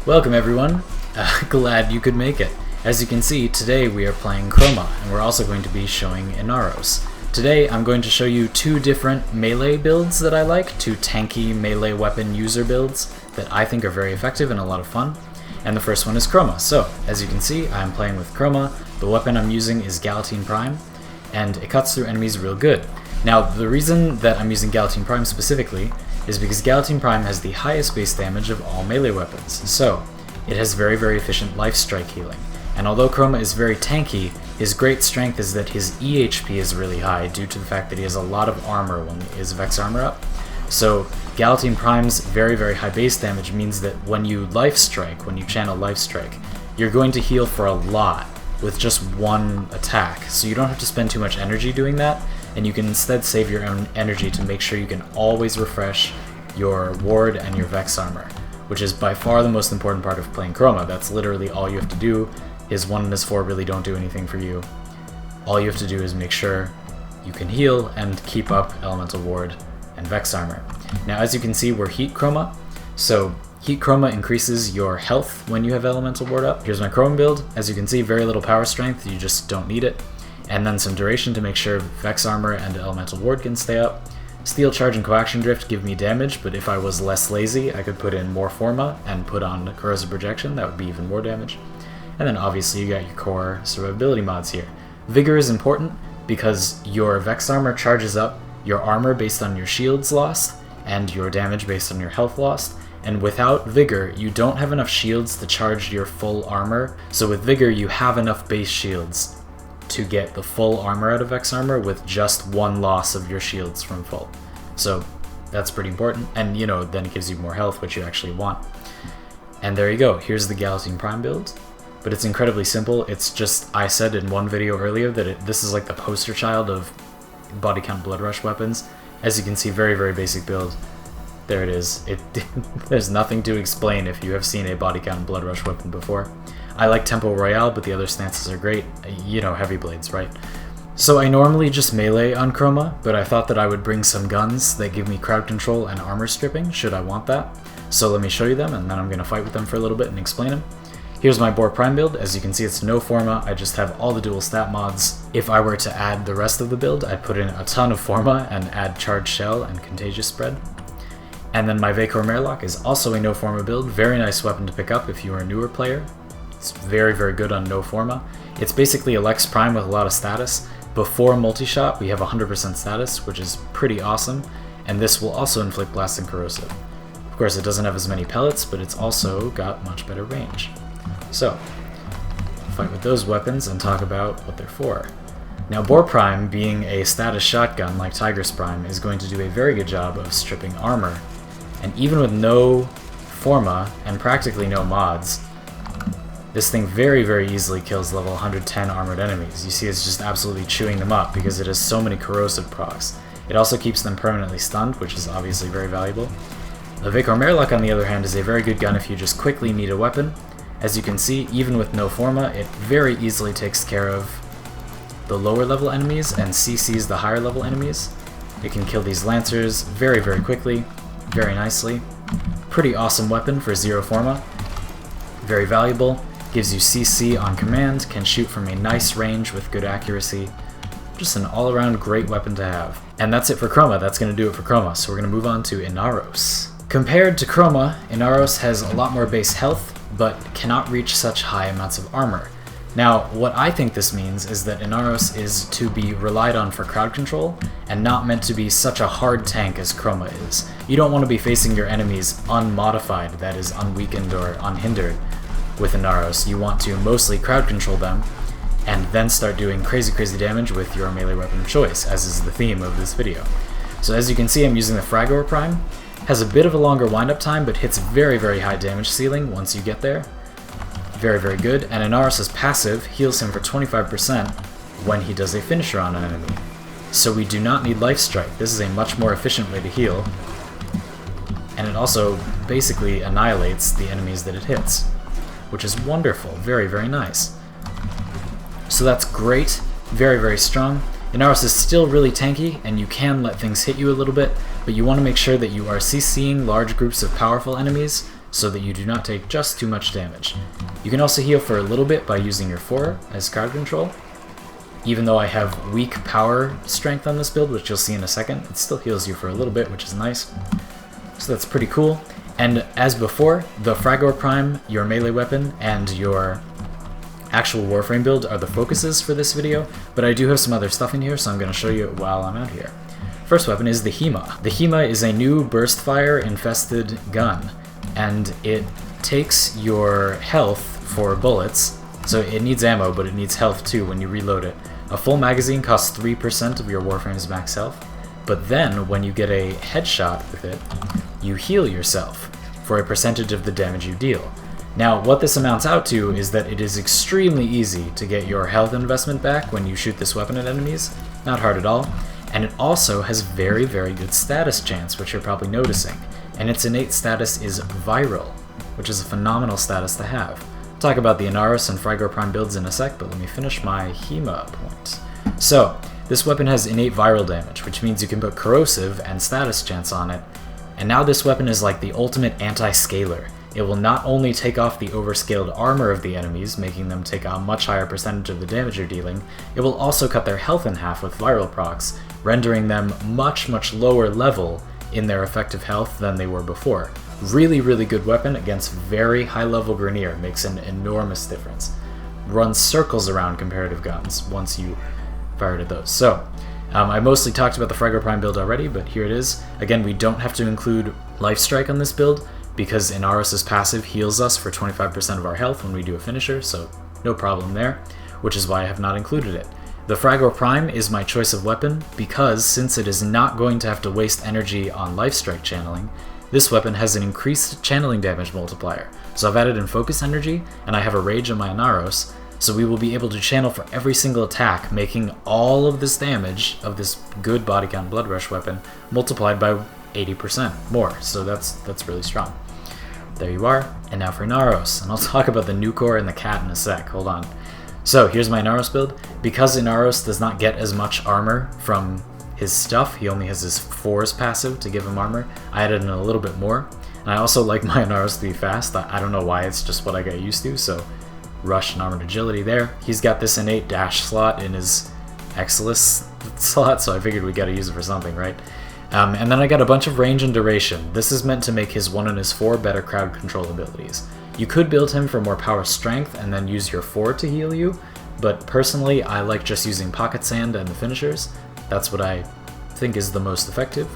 Welcome everyone, glad you could make it. As you can see, today we are playing Chroma, and we're also going to be showing Inaros. Today I'm going to show you two different melee builds that I like, two tanky melee weapon user builds that I think are very effective and a lot of fun. And the first one is Chroma. So, as you can see, I'm playing with Chroma. The weapon I'm using is Galatine Prime, and it cuts through enemies real good. Now, the reason that I'm using Galatine Prime specifically is because Galatine Prime has the highest base damage of all melee weapons, so it has very, very efficient life strike healing. And although Chroma is very tanky, his great strength is that his EHP is really high due to the fact that he has a lot of armor when his Vex armor up. So Galatine Prime's very, very high base damage means that when you life strike, when you channel life strike, you're going to heal for a lot with just one attack. So you don't have to spend too much energy doing that, and you can instead save your own energy to make sure you can always refresh your ward and your Vex armor, which is by far the most important part of playing Chroma. That's literally all you have to do. His 1 and his 4 really don't do anything for you. All you have to do is make sure you can heal and keep up elemental ward and Vex armor. Now, as you can see, we're Heat Chroma, so Heat Chroma increases your health when you have elemental ward up. Here's my Chroma build. As you can see, very little power strength, you just don't need it. And then some duration to make sure Vex armor and elemental ward can stay up. Steel Charge and Coaction Drift give me damage, but if I was less lazy, I could put in more Forma and put on Corrosive Projection. That would be even more damage. And then obviously you got your core survivability mods here. Vigor is important because your Vex armor charges up your armor based on your shields lost and your damage based on your health lost. And without Vigor, you don't have enough shields to charge your full armor. So with Vigor, you have enough base shields to get the full armor out of Vex armor with just one loss of your shields from full. So that's pretty important, and you know, then it gives you more health, which you actually want. And there you go, here's the Galatine Prime build. But it's incredibly simple. It's just, I said in one video earlier that this is like the poster child of body count blood rush weapons. As you can see, very, very basic build. There it is. There's nothing to explain if you have seen a body count blood rush weapon before. I like Tempo Royale, but the other stances are great. You know, heavy blades, right? So I normally just melee on Chroma, but I thought that I would bring some guns that give me crowd control and armor stripping, should I want that. So let me show you them, and then I'm going to fight with them for a little bit and explain them. Here's my Boar Prime build. As you can see, it's no Forma. I just have all the dual stat mods. If I were to add the rest of the build, I'd put in a ton of Forma and add Charged Shell and Contagious Spread. And then my Fragor Merlock is also a no Forma build. Very nice weapon to pick up if you are a newer player. It's very, very good on no Forma. It's basically a Lex Prime with a lot of status. Before multi-shot, we have 100% status, which is pretty awesome, and this will also inflict blast and corrosive. Of course, it doesn't have as many pellets, but it's also got much better range. So, fight with those weapons and talk about what they're for. Now, Boar Prime, being a status shotgun like Tigress Prime, is going to do a very good job of stripping armor, and even with no Forma and practically no mods, this thing very, very easily kills level 110 armored enemies. You see it's just absolutely chewing them up because it has so many corrosive procs. It also keeps them permanently stunned, which is obviously very valuable. The Fragor Merlock, on the other hand, is a very good gun if you just quickly need a weapon. As you can see, even with no Forma, it very easily takes care of the lower level enemies and CCs the higher level enemies. It can kill these Lancers very, very quickly, very nicely. Pretty awesome weapon for 0 Forma. Very valuable. Gives you CC on command, can shoot from a nice range with good accuracy. Just an all-around great weapon to have. And that's it for Chroma. That's going to do it for Chroma. So we're going to move on to Inaros. Compared to Chroma, Inaros has a lot more base health, but cannot reach such high amounts of armor. Now, what I think this means is that Inaros is to be relied on for crowd control, and not meant to be such a hard tank as Chroma is. You don't want to be facing your enemies unmodified, that is, unweakened or unhindered. With Inaros, you want to mostly crowd control them, and then start doing crazy, crazy damage with your melee weapon of choice, as is the theme of this video. So as you can see, I'm using the Fragor Prime. Has a bit of a longer windup time, but hits very, very high damage ceiling once you get there. Very, very good, and Inaros' passive heals him for 25% when he does a finisher on an enemy. So we do not need Life Strike. This is a much more efficient way to heal, and it also basically annihilates the enemies that it hits, which is wonderful. Very, very nice. So that's great. Very, very strong. Inaros is still really tanky, and you can let things hit you a little bit, but you want to make sure that you are CCing large groups of powerful enemies so that you do not take just too much damage. You can also heal for a little bit by using your 4 as crowd control. Even though I have weak power strength on this build, which you'll see in a second, it still heals you for a little bit, which is nice. So that's pretty cool. And as before, the Fragor Prime, your melee weapon, and your actual Warframe build are the focuses for this video, but I do have some other stuff in here, so I'm going to show you it while I'm out here. First weapon is the HEMA. The HEMA is a new burst fire infested gun, and it takes your health for bullets, so it needs ammo, but it needs health too when you reload it. A full magazine costs 3% of your Warframe's max health, but then when you get a headshot with it, you heal yourself for a percentage of the damage you deal. Now, what this amounts out to is that it is extremely easy to get your health investment back when you shoot this weapon at enemies. Not hard at all. And it also has very, very good status chance, which you're probably noticing. And its innate status is viral, which is a phenomenal status to have. I'll talk about the Inaros and Fragor Prime builds in a sec, but let me finish my HEMA point. So, this weapon has innate viral damage, which means you can put corrosive and status chance on it. And now this weapon is like the ultimate anti-scaler. It will not only take off the overscaled armor of the enemies, making them take a much higher percentage of the damage you're dealing, it will also cut their health in half with viral procs, rendering them much, much lower level in their effective health than they were before. Really, really good weapon against very high level Grineer, makes an enormous difference. Runs circles around comparative guns once you fire at those. So, I mostly talked about the Fragor Prime build already, but here it is. Again, we don't have to include Life Strike on this build, because Inaros' passive heals us for 25% of our health when we do a finisher, so no problem there, which is why I have not included it. The Fragor Prime is my choice of weapon because, since it is not going to have to waste energy on Life Strike channeling, this weapon has an increased channeling damage multiplier. So I've added in focus energy, and I have a rage on my Inaros, so we will be able to channel for every single attack, making all of this damage of this good body count blood rush weapon multiplied by 80% more, so that's really strong. There you are, and now for Inaros, and I'll talk about the new core and the cat in a sec, hold on. So here's my Inaros build. Because Inaros does not get as much armor from his stuff, he only has his 4's passive to give him armor, I added in a little bit more, and I also like my Inaros to be fast. I don't know why, it's just what I got used to, so rush and armored agility there. He's got this innate dash slot in his Exilis slot, so I figured we gotta use it for something, right? And then I got a bunch of range and duration. This is meant to make his 1 and his 4 better crowd control abilities. You could build him for more power strength and then use your 4 to heal you, but personally I like just using Pocket Sand and the finishers. That's what I think is the most effective,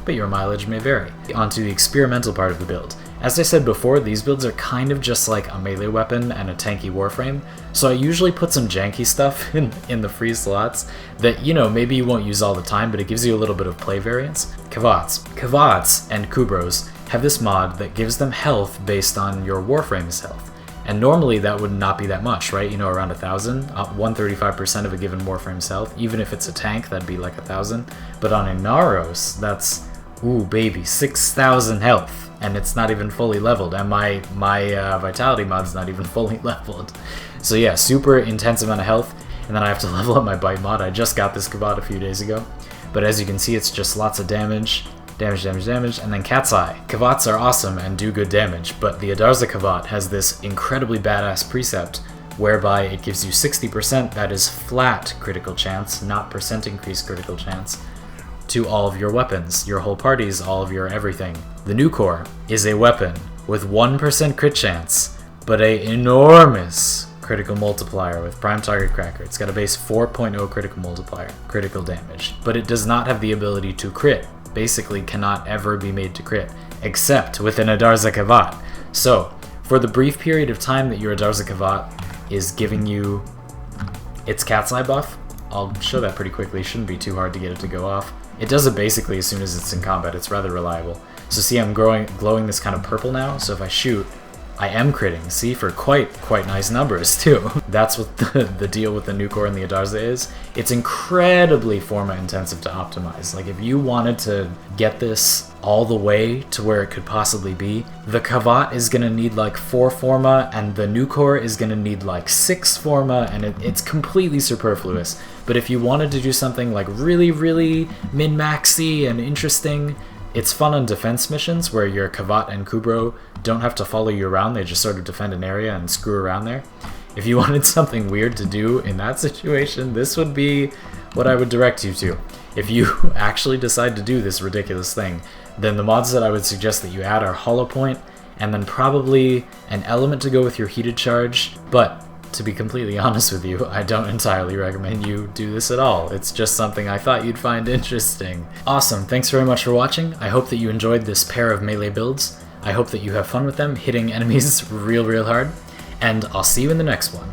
but your mileage may vary. On to the experimental part of the build. As I said before, these builds are kind of just like a melee weapon and a tanky Warframe, so I usually put some janky stuff in the free slots that, you know, maybe you won't use all the time, but it gives you a little bit of play variance. Kavats and Kubros have this mod that gives them health based on your Warframe's health. And normally that would not be that much, right? You know, around 1,000, 135% of a given Warframe's health. Even if it's a tank, that'd be like 1,000. But on Inaros, that's, ooh baby, 6,000 health. And it's not even fully leveled, and my Vitality mod's not even fully leveled. So yeah, super intense amount of health, and then I have to level up my Bite mod. I just got this Kavat a few days ago, but as you can see, it's just lots of damage, and then Cat's Eye. Kavats are awesome and do good damage, but the Adarza Kavat has this incredibly badass precept whereby it gives you 60%, that is flat critical chance, not percent increased critical chance, to all of your weapons, your whole parties, all of your everything. The new core is a weapon with 1% crit chance, but a enormous critical multiplier with Prime Target Cracker. It's got a base 4.0 critical multiplier, critical damage, but it does not have the ability to crit. Basically cannot ever be made to crit, except with an Adarza Kavat. So, for the brief period of time that your Adarza Kavat is giving you its Cat's Eye buff, I'll show that pretty quickly, shouldn't be too hard to get it to go off. It does it basically as soon as it's in combat, it's rather reliable. So see, I'm glowing this kind of purple now, so if I shoot, I am critting, see, for quite nice numbers too. That's what the deal with the new core and the Adarza is. It's incredibly forma intensive to optimize. Like, if you wanted to get this all the way to where it could possibly be, the Kavat is gonna need like 4 forma, and the new core is gonna need like 6 forma, and it's completely superfluous. But if you wanted to do something like really min-maxy and interesting, It's fun on defense missions where your Kavat and Kubro don't have to follow you around, they just sort of defend an area and screw around there. If you wanted something weird to do in that situation, this would be what I would direct you to. If you actually decide to do this ridiculous thing, then the mods that I would suggest that you add are Hollow Point, and then probably an element to go with your heated charge, but to be completely honest with you, I don't entirely recommend you do this at all. It's just something I thought you'd find interesting. Awesome, thanks very much for watching. I hope that you enjoyed this pair of melee builds. I hope that you have fun with them, hitting enemies real hard, and I'll see you in the next one.